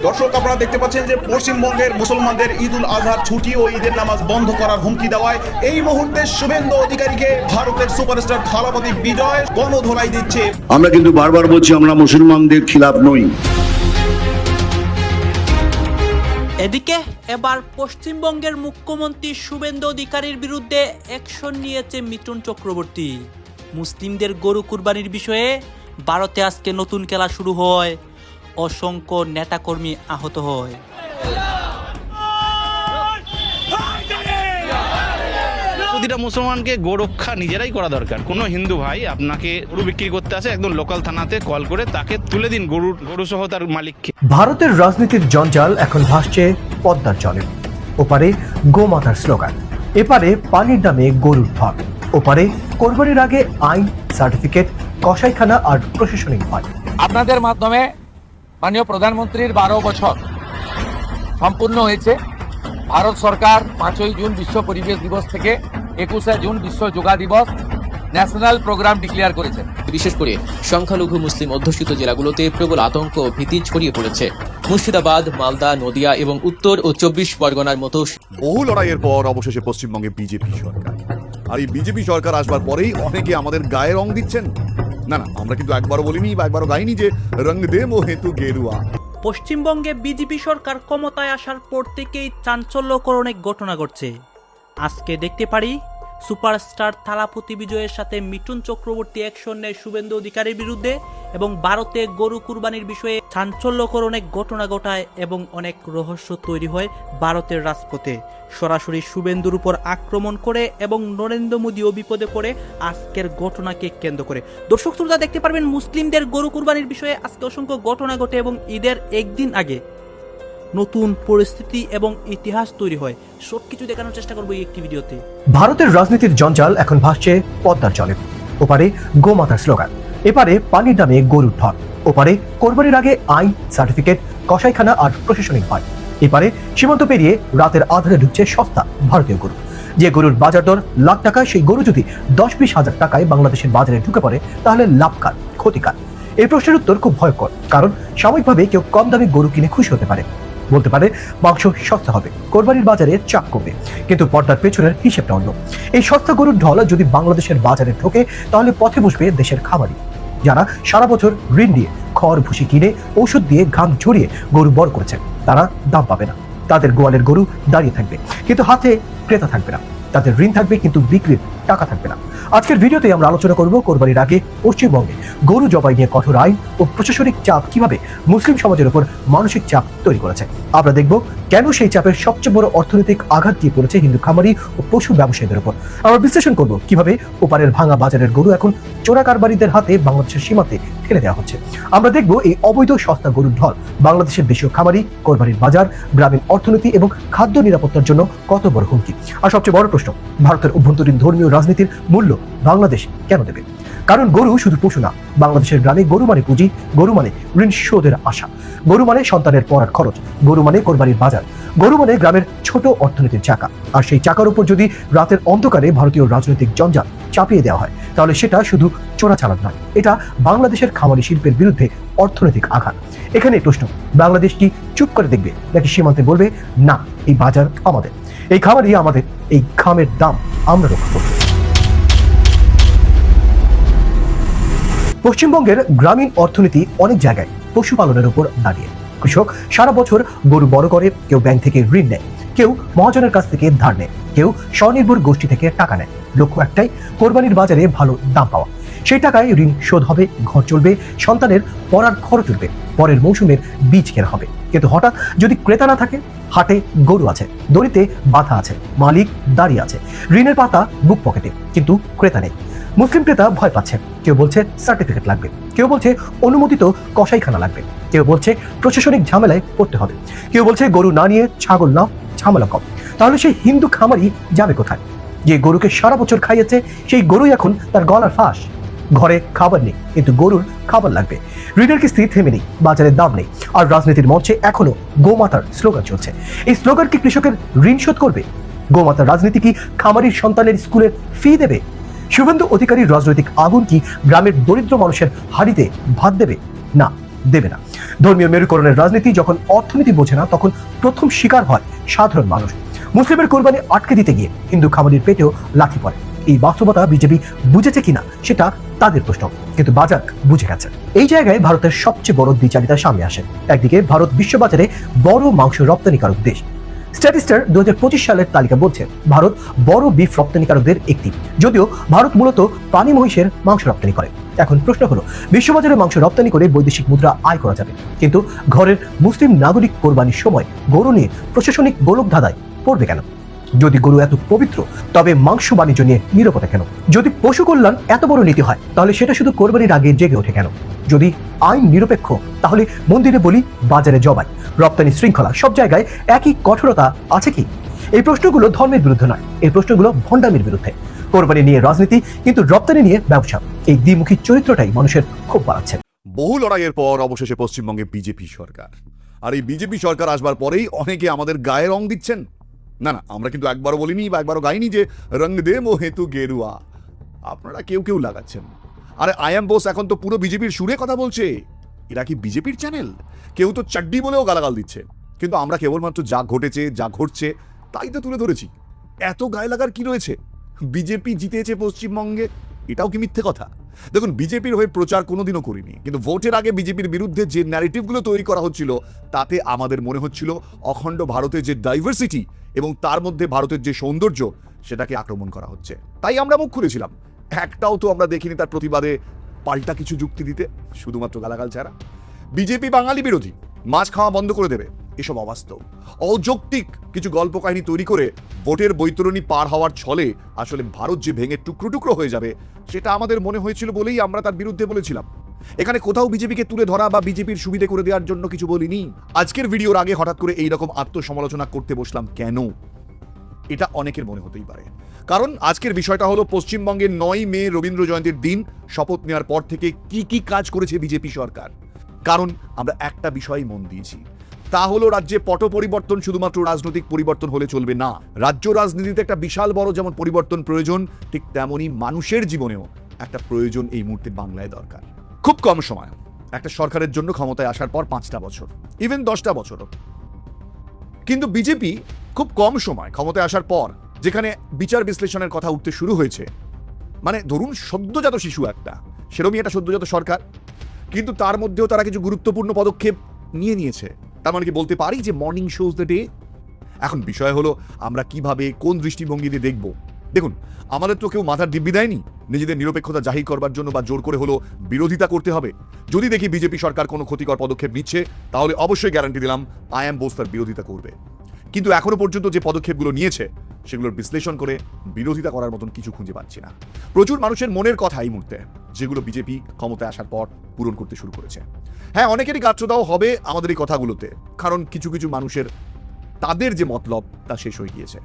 দর্শক, আপনারা দেখতে পাচ্ছেন যে পশ্চিমবঙ্গের মুসলমানদের ঈদুল আজহার ছুটি ও ঈদের নামাজ বন্ধ করার হুমকি দেওয়ায় এই মুহূর্তে শুভেন্দু অধিকারীকে ভারতের সুপারস্টার থালাপতি বিজয় গণধোলাই দিচ্ছে। আমরা কিন্তু বারবার বলছি আমরা মুসলমানদের খিলাফ নই। এদিকে এবার পশ্চিমবঙ্গের মুখ্যমন্ত্রী শুভেন্দু অধিকারীর বিরুদ্ধে অ্যাকশন নিয়েছে মিঠুন চক্রবর্তী। মুসলিমদের গরু কুরবানির বিষয়ে ভারতে আজকে নতুন খেলা শুরু হয়, অসংখ্য নেতাকর্মী আহত হয়। প্রতিটা মুসলমানকে গোরক্ষা নিজেরাই করা দরকার। কোনো হিন্দু ভাই আপনাকে গরু বিক্রি করতে আসে, একদম লোকাল থানাতে কল করে তাকে তুলে দিন গরু সহ তার মালিককে। ভারতের রাজনীতির জঞ্জাল এখন ভাসছে পদ্মার জলে। ওপারে গোমাতার স্লোগান, এপারে পানির দামে গরুর ঢল, ওপারে কোরবানির আগে আইন, সার্টিফিকেট, কসাইখানা আর প্রশাসনিক ভয়। আপনাদের মাধ্যমে মাননীয় প্রধানমন্ত্রীর 12 বছর সম্পূর্ণ হয়েছে। ভারত সরকার 5ই জুন বিশ্ব পরিবেশ দিবস থেকে 21শে জুন বিশ্ব যোগা দিবস ন্যাশনাল প্রোগ্রাম ডিক্লেয়ার করেছে। বিশেষ করে সংখ্যালঘু মুসলিম অধ্যুষিত জেলাগুলোতে প্রবল আতঙ্ক ও ভীতি ছড়িয়ে পড়েছে। মুর্শিদাবাদ, মালদা, নদিয়া এবং উত্তর ও 24 পরগনার মতো বহু লড়াইয়ের পর অবশেষে পশ্চিমবঙ্গে বিজেপি সরকার। আর এই বিজেপি সরকার আসবার পরেই অনেকে আমাদের গায়ে রং দিচ্ছেন। না, আমরা কিন্তু একবারও বলিনি বা একবারও গাইনি যে রং দে মোহে তু গেরুয়া। পশ্চিমবঙ্গে বিজেপি সরকার ক্ষমতায় আসার পর থেকেই চাঞ্চল্যকর অনেক ঘটনা ঘটছে। আজকে দেখতে পারি সুপারস্টার থালাপতি বিজয়ের সাথে মিঠুন চক্রবর্তী অ্যাকশন নেয় শুভেন্দু অধিকারীর বিরুদ্ধে এবং ভারতে গরু কুরবানির বিষয়ে চাঞ্চল্যকর অনেক ঘটনা ঘটায় এবং অনেক রহস্য তৈরি হয় ভারতের রাজপথে। সরাসরি শুভেন্দুর উপর আক্রমণ করে এবং নরেন্দ্র মোদীও বিপদে পড়ে আজকের ঘটনাকে কেন্দ্র করে। দর্শক শ্রোতা দেখতে পারবেন মুসলিমদের গরু কুরবানির বিষয়ে আজকে অসংখ্য ঘটনা ঘটে এবং ঈদের একদিন আগে নতুন পরিস্থিতি এবং ইতিহাস তৈরি হয়। সবকিছু দেখানোর চেষ্টা করবো এই একটি ভিডিওতে। ভারতের রাজনীতির জঞ্জাল এখন ভাসছে পদ্মার জলে। ওপারে গোমাতার স্লোগান, এপারে পানির দামে গরুর ঢল, ওপারে কোরবানির আগে আইন, সার্টিফিকেট, কসাইখানা আর প্রশাসনিক ভয়। এপারে সীমান্ত পেরিয়ে রাতের আধারে ঢুকছে সস্তা ভারতীয় গরু। যে গরুর বাজার দর লাখ টাকা, সেই গরু যদি 10-20 হাজার টাকায় বাংলাদেশের বাজারে ঢুকে পড়ে তাহলে লাভ কার, ক্ষতি কার? এই প্রশ্নের উত্তর খুব ভয়ঙ্কর, কারণ সাময়িকভাবে কেউ কম দামে গরু কিনে খুশি হতে পারে, বলতে পারে মাংস সস্তা হবে, কোরবানির বাজারে চাপ কমবে, কিন্তু পর্দার পেছনের হিসেবটা অন্য। এই সস্তা গরুর ঢল যদি বাংলাদেশের বাজারে ঢোকে তাহলে পথে বসবে দেশের খামারি, যারা সারা বছর ঋণ দিয়ে খড় ভুসি কিনে ওষুধ দিয়ে ঘাম ঝরিয়ে গরু বড় করেছেন। তারা দাম পাবে না, তাদের গোয়ালের গরু দাঁড়িয়ে থাকবে কিন্তু হাতে ক্রেতা থাকবে না, তাদের ঋণ থাকবে কিন্তু বিক্রির টাকা থাকবে না। আজকের ভিডিওতে আমরা আলোচনা করব কোরবানির আগে পশ্চিমবঙ্গে গরু জবাই নিয়ে কঠোর আইন ও প্রশাসনিক চাপ কিভাবে মুসলিম সমাজের উপর মানসিক চাপ তৈরি করেছে। আমরা দেখব কেন সেই চাপের সবচেয়ে বড় অর্থনৈতিক আঘাত দিয়ে পড়েছে হিন্দু খামারি ও পশু ব্যবসায়ীদের উপর। আমরা বিশ্লেষণ করব কিভাবে ওপারের ভাঙা বাজারের গরু এখন চোরা কারবারিদের হাতে বাংলাদেশের সীমাতে ঠেলে দেওয়া হচ্ছে। আমরা দেখব এই অবৈধ সস্তা গরুর ঢল বাংলাদেশের দেশীয় খামারি, কোরবানির বাজার, গ্রামীণ অর্থনীতি এবং খাদ্য নিরাপত্তার জন্য কত বড় হুমকি। আর সবচেয়ে বড় প্রশ্ন, ভারতের অভ্যন্তরীণ ধর্মীয় রাজনীতির মূল্য বাংলাদেশ কেন দেবে? কারণ গরু শুধু পশু না, বাংলাদেশের গ্রামে গরু মানে পুঁজি, গরু মানে ঋণ শোধের আশা, গরু মানে সন্তানের পড়ার খরচ, গরু মানে কোরবানির বাজার, গরু মানে গ্রামের ছোট অর্থনীতির চাকা। আর সেই চাকার উপর যদি রাতের অন্ধকারে ভারতীয় রাজনৈতিক জঞ্জাল চাপিয়ে দেওয়া হয় তাহলে সেটা শুধু চোরাচালান নয়, এটা বাংলাদেশের খামারি শিল্পের বিরুদ্ধে অর্থনৈতিক আঘাত। এখানে প্রশ্ন, বাংলাদেশ কি চুপ করে দেখবে নাকি সীমান্তে বলবে না এই বাজার আমাদের, এই খামারই আমাদের, এই খামের দাম আমরা রক্ষা করব? পশ্চিমবঙ্গের গ্রামীণ অর্থনীতি অনেক জায়গায় পশুপালনের উপর দাঁড়িয়ে। কৃষক সারা বছর গরু বড় করে, কেউ ব্যাংক থেকে ঋণ নেয়, কেউ মহাজনের কাছ থেকে ধার নেয়, কেউ স্বনির্ভর গোষ্ঠী থেকে টাকা নেয়। লক্ষ্য একটাই, কোরবানির বাজারে ভালো দাম পাওয়া। সেই টাকায় ঋণ শোধ হবে, ঘর চলবে, সন্তানের পড়ার খরচ চলবে, পরের মৌসুমের বীজ কেনা হবে। কিন্তু হঠাৎ যদি ক্রেতা না থাকে, হাটে গরু আছে, দড়িতে বাধা আছে, মালিক দাঁড়িয়ে আছে, ঋণের পাতা বুক পকেটে, কিন্তু ক্রেতা নেই। মুসলিম ক্রেতা ভয় পাচ্ছে, কেউ বলছে সার্টিফিকেট লাগবে, কেউ বলছে অনুমোদিত কসাইখানা লাগবে, কেউ বলছে প্রশাসনিক ঝামেলায় পড়তে হবে, কেউ বলছে গরু না নিয়ে ছাগল নাও, ঝামেলা কম। তাহলে সেই হিন্দু খামারি যাবে কোথায়? যে গরুকে সারা বছর খাইয়েছে সেই গরুই এখন তার গলার ফাঁস। ঘরে খাবার নেই কিন্তু গরুর খাবার লাগবে, ঋণের কিস্তি থেমে নেই, বাজারের দাম নেই, আর রাজনীতির মঞ্চে এখনো গোমাতার স্লোগান চলছে। এই স্লোগান কি কৃষকের ঋণ শোধ করবে? গোমাতার রাজনীতি কি খামারির সন্তানের স্কুলের ফি দেবে? শুভেন্দু অধিকারীর রাজনৈতিক আগুন কি গ্রামের দরিদ্র মানুষের হাড়িতে ভাত দেবে? না, দেবে না। ধর্মীয় মেরুকরণের রাজনীতি যখন অর্থনীতি বোঝে না, তখন প্রথম শিকার হয় সাধারণ মানুষ। মুসলিমের কোরবানি আটকে দিতে গিয়ে হিন্দু খামারির পেটেও লাথি পড়ে। এই বাস্তবতা বিজেপি বুঝেছে কিনা সেটা তাদের প্রশ্ন, কিন্তু বাজার বুঝে গেছে। এই জায়গায় ভারতের সবচেয়ে বড় দ্বিচারিতা সামনে আসে। একদিকে ভারত বিশ্ববাজারে বড় মাংস রপ্তানিকারক দেশ। স্ট্যাটিস্টার 2025 সালের তালিকা বলছে ভারত বড় বিফ রপ্তানিকারকদের একটি, যদিও ভারত মূলত পানি মহিষের মাংস রপ্তানি করে। এখন প্রশ্ন হলো, বিশ্ববাজারে মাংস রপ্তানি করে বৈদেশিক মুদ্রা আয় করা যাবে, কিন্তু ঘরের মুসলিম নাগরিক কোরবানির সময় গরু নিয়ে প্রশাসনিক গোলক ধাঁধায় পড়বে কেন? যদি গরু এত পবিত্র, তবে মাংস বাণিজ্য নিয়ে নীরবতা কেন? যদি পশু কল্যাণ এত বড় নীতি হয়, তাহলে সেটা শুধু কোরবানির আগে জেগে ওঠে কেন? যদি আইন নিরপেক্ষ, তাহলে মন্দিরে বলি, বাজারে জবাই, রপ্তানি শৃঙ্খলা, সব জায়গায় একই কঠোরতা আছে কি? এই প্রশ্নগুলো ধর্মের বিরুদ্ধে নয়, এই প্রশ্নগুলো ভণ্ডামির বিরুদ্ধে। কোরবানি নিয়ে রাজনীতি, কিন্তু রপ্তানি নিয়ে ব্যবসা, এই দ্বিমুখী চরিত্রটাই মানুষের ক্ষোভ বাড়াচ্ছে। বহু লড়াইয়ের পর অবশেষে পশ্চিমবঙ্গে বিজেপি সরকার, আর এই বিজেপি সরকার আসবার পরেই অনেকে আমাদের গায়ে রং দিচ্ছেন। না, আমরা কিন্তু একবারও বলিনি বা একবারও গাইনি যে রং দে মোহেতু গেরুয়া। আপনারা কেউ কেউ লাগাচ্ছেন। আরে আই এম বোস এখন তো পুরো বিজেপির সুরে কথা বলছে। এরা কি বিজেপির চ্যানেল? কেউ তো চাড্ডি বলেও গালাগাল দিচ্ছে, কিন্তু আমরা কেবলমাত্র যা ঘটেছে, যা ঘটছে তাই তো তুলে ধরেছি। এত গায়ে লাগার কি রয়েছে? বিজেপি জিতেছে পশ্চিমবঙ্গে, এটাও কি মিথ্যে কথা? দেখুন, বিজেপির হয়ে প্রচার কোনোদিনও করিনি, কিন্তু ভোটের আগে বিজেপির বিরুদ্ধে যে ন্যারেটিভগুলো তৈরি করা হচ্ছিল, তাতে আমাদের মনে হচ্ছিল অখণ্ড ভারতের যে ডাইভার্সিটি এবং তার মধ্যে ভারতের যে সৌন্দর্য, সেটাকে আক্রমণ করা হচ্ছে। তাই আমরা মুখ খুলেছিলাম। একটাও তো আমরা দেখিনি তার প্রতিবাদে পাল্টা কিছু যুক্তি দিতে, শুধুমাত্র গালাগাল ছাড়া। বিজেপি বাঙালি বিরোধী, মাছ খাওয়া বন্ধ করে দেবে, এসব অবাস্তব, অযৌক্তিক কিছু গল্প কাহিনী তৈরি করে ভোটের বৈতরণী পার হওয়ার ছলে আসলে ভারত যে ভেঙে টুকরো টুকরো হয়ে যাবে, সেটা আমাদের মনে হয়েছিল বলেই আমরা তার বিরুদ্ধে বলেছিলাম। এখানে কোথাও বিজেপিকে তুলে ধরা বা বিজেপির সুবিধে করে দেওয়ার জন্য কিছু বলিনি। আজকের ভিডিওর আগে হঠাৎ করে এইরকম আত্মসমালোচনা করতে বসলাম কেন, এটা অনেকের মনে হতেই পারে। কারণ আজকের বিষয়টা হলো পশ্চিমবঙ্গের 9 মে রবীন্দ্র জয়ন্তীর দিন শপথ নেওয়ার পর থেকে কি কি কাজ করেছে বিজেপি সরকার। কারণ আমরা একটা বিষয় মন দিয়েছি, তা হলো রাজ্যে পট পরিবর্তন শুধুমাত্র রাজনৈতিক পরিবর্তন হলে চলবে না। রাজ্য রাজনীতিতে একটা বিশাল বড় যেমন পরিবর্তন প্রয়োজন, ঠিক তেমনই মানুষের জীবনেও একটা প্রয়োজন এই মুহূর্তে বাংলায় দরকার। খুব কম সময় একটা সরকারের জন্য ক্ষমতায় আসার পর 5টা বছর, ইভেন 10টা বছরও, কিন্তু বিজেপি খুব কম সময় ক্ষমতায় আসার পর যেখানে বিচার বিশ্লেষণের কথা উঠতে শুরু হয়েছে, মানে ধরুন সদ্যজাত শিশু একটা, সেরকমই একটা সদ্যজাত সরকার, কিন্তু তার মধ্যেও তারা কিছু গুরুত্বপূর্ণ পদক্ষেপ নিয়েছে। তার মানে কি বলতে পারি যে মর্নিং শোজ দ্য ডে? এখন বিষয় হলো আমরা কিভাবে কোন দৃষ্টিভঙ্গি দিয়ে দেখব। দেখুন, আমাদের তো কেউ মাথার দিব্যি দেয়নি নিজেদের নিরপেক্ষতা জাহির করবার জন্য বা জোর করে হলো বিরোধিতা করতে হবে। যদি দেখি বিজেপি সরকার কোনো ক্ষতিকর পদক্ষেপ নিচ্ছে, তাহলে অবশ্যই গ্যারান্টি দিলাম আই এম বোস তার বিরোধিতা করবে। কিন্তু এখনো পর্যন্ত যে পদক্ষেপগুলো নিয়েছে, সেগুলোর বিশ্লেষণ করে বিরোধিতা করার মতন কিছু খুঁজে পাচ্ছি না। প্রচুর মানুষের মনের কথা এই মুহূর্তে, যেগুলো বিজেপি ক্ষমতায় আসার পর পূরণ করতে শুরু করেছে। হ্যাঁ, অনেকেরই গাত্রদাহ হবে আমাদের এই কথাগুলোতে, কারণ কিছু কিছু মানুষের তাদের যে মতলব তা শেষ হয়ে গিয়েছে।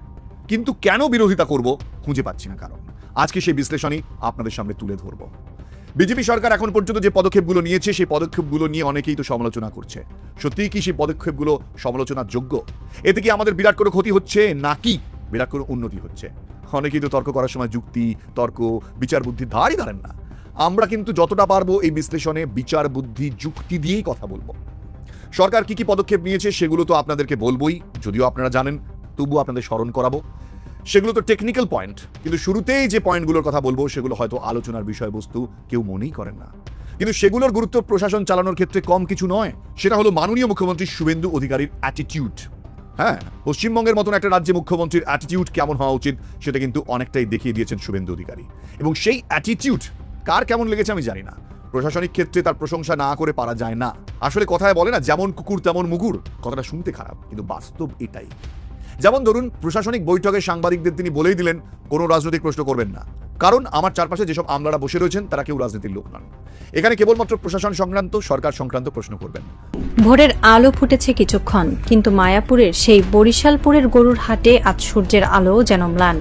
কিন্তু কেন বিরোধিতা করব খুঁজে পাচ্ছি না কারণ। আজকে সেই বিশ্লেষণই আপনাদের সামনে তুলে ধরব। বিজেপি সরকার এখন পর্যন্ত যে পদক্ষেপগুলো নিয়েছে, সেই পদক্ষেপগুলো নিয়ে অনেকেই তো সমালোচনা করছে। সত্যিই কি সেই পদক্ষেপগুলো সমালোচনার যোগ্য? এতে কি আমাদের বিরাট করে ক্ষতি হচ্ছে নাকি বিরাট করে উন্নতি হচ্ছে? অনেকেই তো তর্ক করার সময় যুক্তি, তর্ক, বিচার বুদ্ধির ধারই ধারেন না। আমরা কিন্তু যতটা পারবো এই বিশ্লেষণে বিচার বুদ্ধি যুক্তি দিয়েই কথা বলবো। সরকার কি কি পদক্ষেপ নিয়েছে সেগুলো তো আপনাদেরকে বলবোই, যদিও আপনারা জানেন, তবুও আপনাদের স্মরণ করাবো। সেগুলো তো টেকনিক্যাল পয়েন্ট, কিন্তু শুরুতেই যে পয়েন্টগুলোর কথা বলবো সেগুলো হয়তো আলোচনার বিষয়বস্তু কেউ মনেই করেন না, কিন্তু সেগুলোর গুরুত্ব প্রশাসন চালানোর ক্ষেত্রে কম কিছু নয়। সেটা হলো মাননীয় মুখ্যমন্ত্রী শুভেন্দু অধিকারীর অ্যাটিটিউড। হ্যাঁ, পশ্চিমবঙ্গের মতন একটা রাজ্যে মুখ্যমন্ত্রীর অ্যাটিটিউড কেমন হওয়া উচিত সেটা কিন্তু অনেকটাই দেখিয়ে দিয়েছেন শুভেন্দু অধিকারী। এবং সেই অ্যাটিটিউড কার কেমন লেগেছে আমি জানি না, প্রশাসনিক ক্ষেত্রে তার প্রশংসা না করে পারা যায় না। আসলে কথায় বলে না, যেমন কুকুর তেমন মুগুর, কথাটা শুনতে খারাপ কিন্তু বাস্তব এটাই। যেমন ধরুন, প্রশাসনিক বৈঠকে সাংবাদিকদের তিনি বলেই দিলেন কোনো রাজনৈতিক প্রশ্ন করবেন না, কারণ আমার চারপাশে যেসব আমলারা বসে রয়েছেন তারা কেউ রাজনীতির লোক নন। এখানে কেবলমাত্র প্রশাসন সংক্রান্ত, সরকার সংক্রান্ত প্রশ্ন করবেন। ভোরের আলো ফুটেছে কিছুক্ষণ, কিন্তু মায়াপুরের সেই বরিশালপুরের গরুর হাটে আজ সূর্যের আলো যেন ম্লান।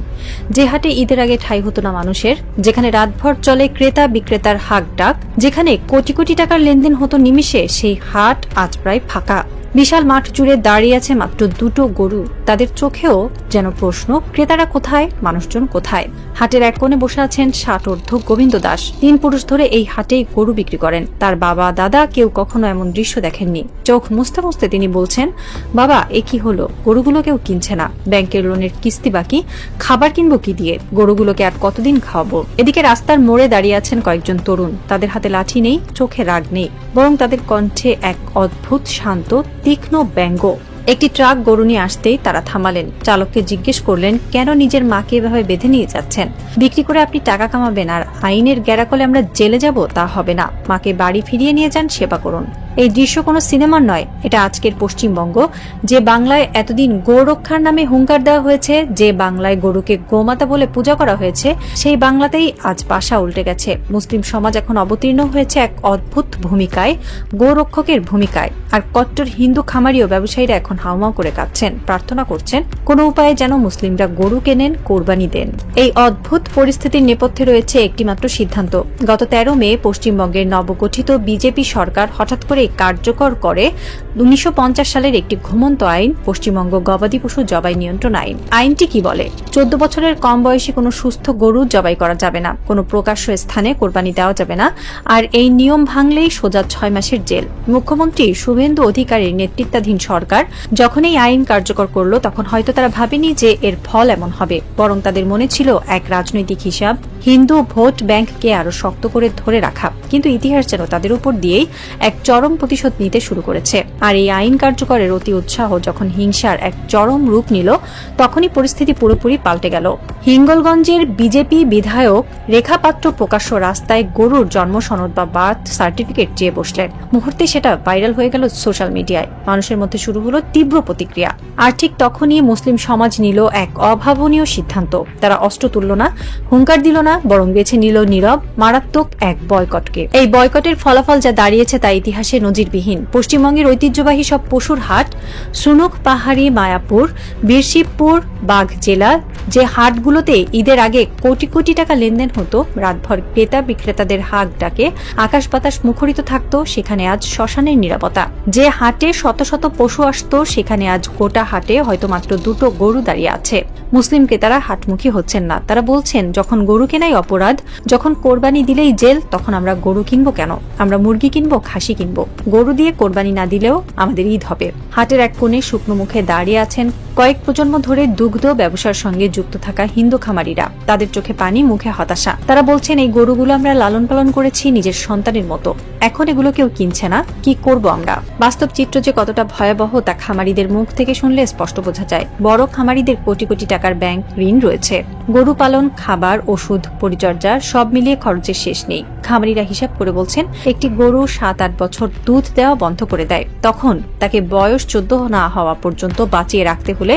যে হাটে ঈদের আগে ঠাঁই হতো না মানুষের, যেখানে রাতভর চলে ক্রেতা বিক্রেতার হাক ডাক, যেখানে কোটি কোটি টাকার লেনদেন হতো নিমিষে, সেই হাট আজ প্রায় ফাঁকা। বিশাল মাঠ জুড়ে দাঁড়িয়ে আছে মাত্র দুটো গরু, তাদের চোখেও যেন প্রশ্ন, ক্রেতারা কোথায়, মানুষজন কোথায়। হাটের এক কোণে বসে আছেন ষাটোর্ধ্ব গোবিন্দ দাস। 3 পুরুষ ধরে এই হাটেই গরু বিক্রি করেন। তার বাবা দাদা কেউ কখনো এমন দৃশ্য দেখেননি। চোখ মুছতে মুছতে তিনি বলছেন, বাবা এ কি হলো, গরুগুলো কেউ কিনছে না, ব্যাংকের লোনের কিস্তি বাকি, খাবার কিনবো কি দিয়ে, গরুগুলোকে আর কতদিন খাওয়াবো। এদিকে রাস্তার মোড়ে দাঁড়িয়ে আছেন কয়েকজন তরুণ। তাদের হাতে লাঠি নেই, চোখে রাগ নেই, বরং তাদের কণ্ঠে এক অদ্ভুত শান্ত তীক্ষ্ণ ব্যঙ্গ। একটি ট্রাক গরু নিয়ে আসতেই তারা থামালেন। চালককে জিজ্ঞেস করলেন, কেন নিজের মাকে এভাবে বেঁধে নিয়ে যাচ্ছেন? বিক্রি করে আপনি টাকা কামাবেন আর আইনের গ্যারাকলে আমরা জেলে যাব, তা হবে না। মাকে বাড়ি ফিরিয়ে নিয়ে যান, সেবা করুন। এই দৃশ্য কোনো সিনেমার নয়, এটা আজকের পশ্চিমবঙ্গ। যে বাংলায় এতদিন গো রক্ষার নামে হুঙ্কার দেওয়া হয়েছে, যে বাংলায় গরুকে গোমাতা বলে পূজা করা হয়েছে, সেই বাংলাতেই আজ পাশা উল্টে গেছে। মুসলিম সমাজ এখন অবতীর্ণ হয়েছে এক অদ্ভুত ভূমিকায়, গোরক্ষকের ভূমিকায়। আর কট্টর হিন্দু খামারি ও ব্যবসায়ীরা এখন হাউমাউ করে কাঁদছেন, প্রার্থনা করছেন কোনো উপায়ে যেন মুসলিমরা গরু কেনেন, কোরবানি দেন। এই অদ্ভুত পরিস্থিতির নেপথ্যে রয়েছে একটি মাত্র সিদ্ধান্ত। গত 13 মে পশ্চিমবঙ্গের নবগঠিত বিজেপি সরকার হঠাৎ করে কার্যকর করে 1950 সালের একটি ঘুমন্ত আইন, পশ্চিমবঙ্গ গবাদি পশু জবাই নিয়ন্ত্রণ আইন। আইনটি কি বলে? 14 বছরের কম বয়সী কোনো সুস্থ গরু জবাই করা যাবে না, কোনো প্রকাশ্য স্থানে কোরবানি দেওয়া যাবে না, আর এই নিয়ম ভাঙলেই সোজা 6 মাসের জেল। মুখ্যমন্ত্রী শুভেন্দু অধিকারীর নেতৃত্বাধীন সরকার যখন এই আইন কার্যকর করলো, তখন হয়তো তারা ভাবেনি যে এর ফল এমন হবে, বরং তাদের মনে ছিল এক রাজনৈতিক হিসাব, হিন্দু ভোট ব্যাংককে আরো শক্ত করে ধরে রাখা। কিন্তু ইতিহাস যেন তাদের উপর দিয়েই এক চরম প্রতিশোধ নিতে শুরু করেছে। আর এই আইন কার্যকরের অতি উৎসাহ যখন হিংসার এক চরম রূপ নিল, তখনই পরিস্থিতি পুরোপুরি পাল্টে গেল। হিঙ্গলগঞ্জের বিজেপি বিধায়ক রেখা পাত্র প্রকাশ্য রাস্তায় গরুর জন্ম সনদ বা বার্থ সার্টিফিকেট চেয়ে বসলেন। মুহূর্তে সেটা ভাইরাল হয়ে গেল সোশ্যাল মিডিয়ায়। মানুষের মধ্যে শুরু হলো তীব্র প্রতিক্রিয়া। আর ঠিক তখনই মুসলিম সমাজ নিল এক অভাবনীয় সিদ্ধান্ত। তারা অস্ত্র তুলল না, হুঙ্কার দিল না, বরং বেছে নিল নীরব মারাত্মক এক বয়কটকে। এই বয়কটের ফলাফল যা দাঁড়িয়েছে তা ইতিহাসে নজিরবিহীন। পশ্চিমবঙ্গের ঐতিহ্যবাহী সব পশুর হাট, সুনুক পাহাড়ি, মায়াপুর, বীরশিবপুর, বাঘ জেলা, যে হাটগুলোতে ঈদের আগে কোটি কোটি টাকা লেনদেন হতো, রাতভর ক্রেতা বিক্রেতাদের হাক ডাকে আকাশ বাতাস মুখরিত থাকতো, সেখানে আজ শ্মশানের নিরাপত্তা। যে হাটে শত শত পশু আসতো, সেখানে আজ গোটা হাটে হয়তো মাত্র 2টো গরু দাঁড়িয়ে আছে। মুসলিম ক্রেতারা হাটমুখী হচ্ছেন না। তারা বলছেন, যখন গরু কেনাই অপরাধ, যখন কোরবানি দিলেই জেল, তখন আমরা গরু কিনবো কেন? আমরা মুরগি কিনবো, খাসি কিনবো। গরু দিয়ে কোরবানি না দিলেও আমাদের ঈদ হবে। হাটের এক কোণে শুকনো মুখে দাঁড়িয়ে আছেন কয়েক প্রজন্ম ধরে দুগ্ধ ব্যবসার সঙ্গে যুক্ত থাকা হিন্দু খামারিরা। তাদের চোখে পানি, মুখে হতাশা। তারা বলছেন, এই গরুগুলো আমরা লালন পালন করেছি নিজের সন্তানের মতো, এখন এগুলো কেউ কিনছে না, কি করব আমরা? বাস্তব চিত্র যে কতটা ভয়াবহ তা খামারিদের মুখ থেকে শুনলে স্পষ্ট বোঝা যায়। বড় খামারিদের কোটি কোটি টাকার ব্যাংক ঋণ রয়েছে। গরু পালন, খাবার, ওষুধ, পরিচর্যা সব মিলিয়ে খরচের শেষ নেই। খামারিরা হিসাব করে বলছেন, একটি গরু 7-8 বছর দুধ দেওয়া বন্ধ করে দেয়, তখন তাকে বয়স 14 না হওয়া পর্যন্ত বাঁচিয়ে রাখতে হলে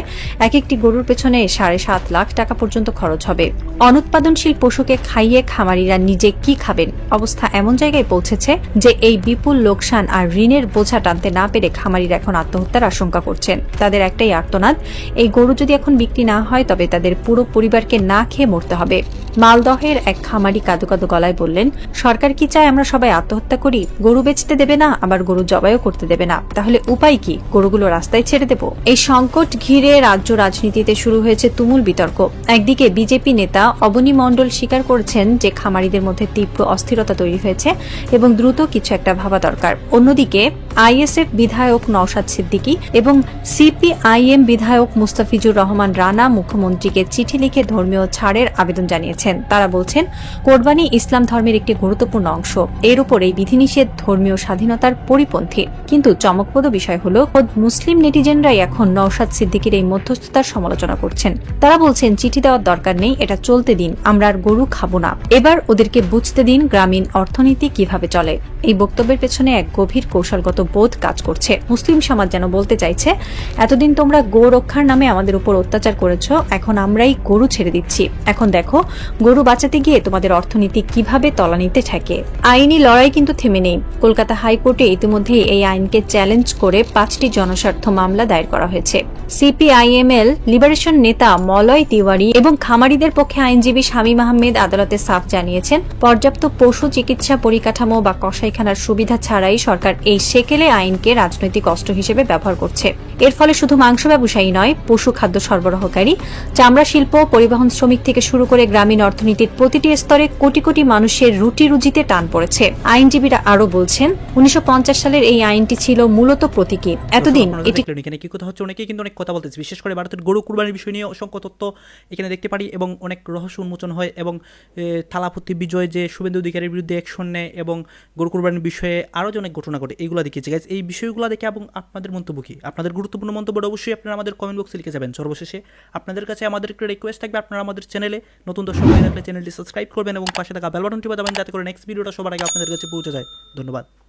একটি গরুর পেছনে 7.5 লাখ টাকা পর্যন্ত খরচ হবে। অনুৎপাদনশীল পশুকে খাইয়ে খামারিরা নিজে কি খাবেন? অবস্থা এমন জায়গায় পৌঁছেছে যে এই বিপুল লোকসান আর ঋণের বোঝা টানতে না পেরে খামারিরা এখন আত্মহত্যার আশঙ্কা করছেন। তাদের একটাই আর্তনাদ, এই গরু যদি এখন বিক্রি না হয় তবে তাদের পুরো পরিবারকে না খেয়ে মরতে হবে। মালদহের এক খামারি কাঁদো কাঁদো গলায় বললেন, সরকার কি চায় আমরা সবাই আত্মহত্যা করি? গরু বেচতে দেবে না, আবার গরু জবাইও করতে দেবে না, তাহলে উপায় কি? গরুগুলো রাস্তায় ছেড়ে দেব? এই সংকট ঘিরে রাজ্য রাজনীতিতে শুরু হয়েছে তুমুল বিতর্ক। একদিকে বিজেপি নেতা অবনী মণ্ডল স্বীকার করেছেন যে খামারিদের মধ্যে তীব্র অস্থিরতা তৈরি হয়েছে এবং দ্রুত কিছু একটা ভাবা দরকার। অন্যদিকে আইএসএফ বিধায়ক নওশাদ সিদ্দিকী এবং সিপিআইএম বিধায়ক মুস্তাফিজুর রহমান রানা মুখ্যমন্ত্রীকে চিঠি লিখে ধর্মীয় ছাড়ের আবেদন জানিয়েছেন। তারা বলছেন, কোরবানি ইসলাম ধর্মের একটি গুরুত্বপূর্ণ অংশ, এর উপর এই বিধিনিষেধ ধর্মীয় স্বাধীনতার পরিপন্থী। কিন্তু চমকপ্রদ বিষয় হল, মুসলিম নেটিজেনরাই এখন নওশাদ সিদ্দিকীর এই মধ্যস্থতার সমালোচনা করছেন। তারা বলছেন, চিঠি দেওয়ার দরকার নেই, এটা চলতে দিন, আমরা আর গরু খাবো না। এবার ওদেরকে বুঝতে দিন গ্রামীণ অর্থনীতি কিভাবে চলে। এই বক্তব্যের পেছনে এক গভীর কৌশলগত বোধ কাজ করছে। মুসলিম সমাজ যেন বলতে চাইছে, এতদিন তোমরা গো রক্ষার নামে আমাদের উপর অত্যাচার করেছ, এখন আমরাই গরু ছেড়ে দিচ্ছি। এখন দেখো গরু বাঁচাতে গিয়ে তোমাদের অর্থনীতি কিভাবে তলানিতে ঠেকে। আইনি লড়াই কিন্তু থেমে নেই। কলকাতা হাইকোর্টে ইতিমধ্যে এই আইনকে চ্যালেঞ্জ করে 5টি জনস্বার্থ মামলা দায়ের করা হয়েছে। সিপিআইএমএল লিবারেশন নেতা মলয় তিওয়ারি এবং খামারিদের পক্ষে আইনজীবী শামীম আহমেদ আদালতে সাফ জানিয়েছেন, পর্যাপ্ত পশু চিকিৎসা পরিকাঠামো বা কসাইখানার সুবিধা ছাড়াই সরকার এই সেকেন্ড গেলে আইনকে রাজনৈতিক অস্ত্র হিসেবে ব্যবহার করছে। এর ফলে শুধু মাংস ব্যবসায়ী নয়, পশু খাদ্য সরবরাহকারী, চামড়া শিল্প, পরিবহন শ্রমিক থেকে শুরু করে গ্রামীণ অর্থনীতির প্রতিটি স্তরে কোটি কোটি মানুষের রুটি রুজিতে টান পড়েছে। আইনজীবীরা আরও বলছেন, 1950 সালের এই আইনটি ছিল মূলত প্রতীকী। এতদিন এটি এখানে কি কথা হচ্ছে, অনেকেই কিন্তু অনেক কথা বলতেছে, বিশেষ করে ভারতের গরু কুরবানির বিষয় নিয়ে অসংখ্য তথ্য এখানে দেখতে পারি এবং অনেক রহস্য উন্মোচন হয় এবং থালাপতি বিজয় যে শুভেন্দু অধিকারীর বিরুদ্ধে অ্যাকশন নেয় এবং গরু কুরবানির বিষয়ে আরও যে অনেক ঘটনা ঘটে, এইগুলো দেখিয়েছে গাইজ। এই বিষয়গুলো দেখে এবং আপনাদের মন্তব্য কি, আপনাদের গুরুত্বপূর্ণ মন্তব্যটা অবশ্যই আপনারা আমাদের কমেন্ট বক্সে লিখে যাবেন। সর্বশেষে আপনাদের কাছে আমাদের একটা রিকোয়েস্ট থাকবে, আপনারা আমাদের চ্যানেলে নতুন দর্শক হয়ে থাকলে চ্যানেলটি সাবস্ক্রাইব করবেন এবং পাশে থাকা বেল বাটনটি বাজাবেন, যাতে করে নেক্সট ভিডিওটা সবার আগে আপনাদের কাছে পৌঁছে যায়। ধন্যবাদ।